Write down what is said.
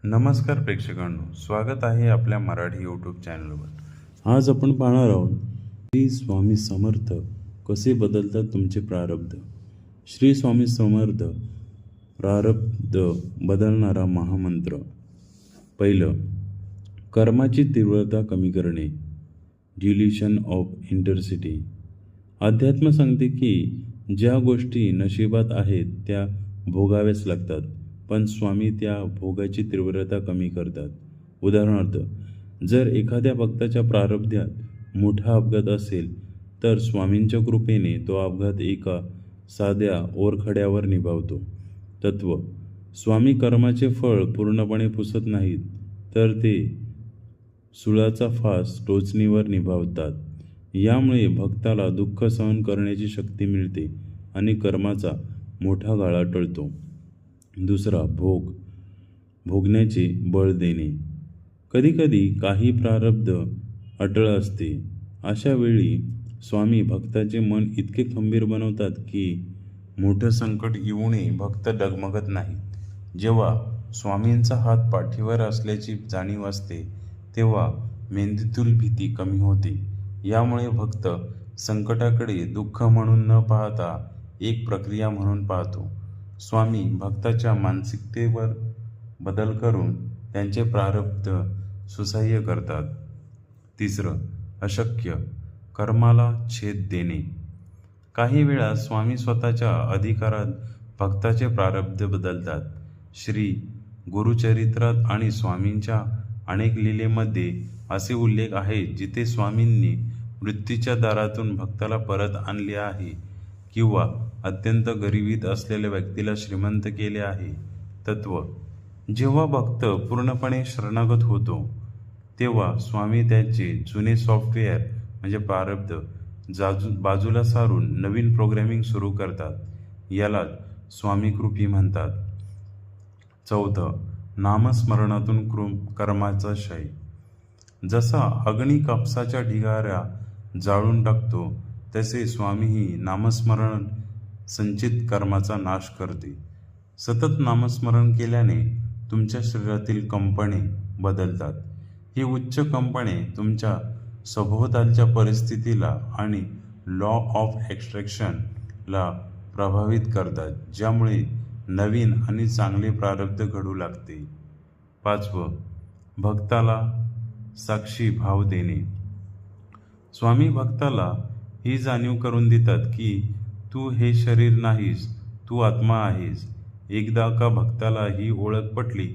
नमस्कार प्रेक्षकांनो, स्वागत आहे आपल्या मराठी यूट्यूब चॅनलवर। आज आपण पाहणार आहोत श्री स्वामी समर्थ कसे बदलतात तुमचे प्रारब्ध। श्री स्वामी समर्थ प्रारब्ध बदलणारा महामंत्र। पहिलं, कर्माची तीव्रता कमी करणे, डिल्यूशन ऑफ इंटेन्सिटी। अध्यात्म सांगते की ज्या गोष्टी नशिबात आहेत त्या भोगाव्याच लागतात, पण स्वामी त्या भोगाची तीव्रता कमी करतात। उदाहरणार्थ, जर एखाद्या भक्ताच्या प्रारब्धात मोठा अपघात असेल तर स्वामींच्या कृपेने तो अपघात एका साध्या ओरखड्यावर निभावतो। तत्व: स्वामी कर्माचे फळ पूर्णपणे पुसत नाहीत, तर ते सुळाचा फास टोचणीवर निभावतात। यामुळे भक्ताला दुःख सहन करण्याची शक्ती मिळते आणि कर्माचा मोठा गाळा टळतो। दुसरा, भोगण्याचे बळ देणे। कधीकधी काही प्रारब्ध अटळ असते। अशा वेळी स्वामी भक्ताचे मन इतके खंबीर बनवतात की मोठं संकट येऊनही भक्त डगमगत नाही। जेव्हा स्वामींचा हात पाठीवर असल्याची जाणीव असते तेव्हा मेंदूतील भीती कमी होते। यामुळे भक्त संकटाकडे दुःख म्हणून न पाहता एक प्रक्रिया म्हणून पाहतो। स्वामी भक्ताच्या मानसिकतेवर बदल करून त्यांचे प्रारब्ध सुसह्य करतात। तिसरं, अशक्य कर्माला छेद देणे। काही वेळा स्वामी स्वतःच्या अधिकारात भक्ताचे प्रारब्ध बदलतात। श्री गुरुचरित्रात आणि स्वामींच्या अनेक लीलेमध्ये असे उल्लेख आहेत जिथे स्वामींनी मृत्यूच्या दारातून भक्ताला परत आणले आहे किंवा अत्यंत गरिबीत असलेल्या व्यक्तीला श्रीमंत केले आहे। तत्व: जेव्हा भक्त पूर्णपणे शरणागत होतो तेव्हा स्वामी त्याचे जुने सॉफ्टवेअर म्हणजे प्रारब्ध बाजूला सारून नवीन प्रोग्रामिंग सुरू करतात। याला स्वामी कृपी म्हणतात। चौथं, नामस्मरणातून कर्माचा क्षय। जसा अग्नी कापसाच्या ढिगाऱ्या जाळून टाकतो तसे स्वामीही नामस्मरण संचित कर्माचा नाश करते। सतत नामस्मरण केल्याने तुमच्या शरीरातील कंपने बदलतात। ही उच्च कंपने तुमच्या सभोवतालच्या परिस्थितीला आणि लॉ ऑफ ला प्रभावित करतात, ज्यामुळे नवीन आणि चांगले प्रारब्ध घडू लागते। पाचवं, भक्ताला साक्षी भाव देणे। स्वामी भक्ताला ही जाणीव करून देतात की तू हे शरीर नाहीस, तू आत्मा आहेस। एकदा का भक्ताला ही ओळख पटली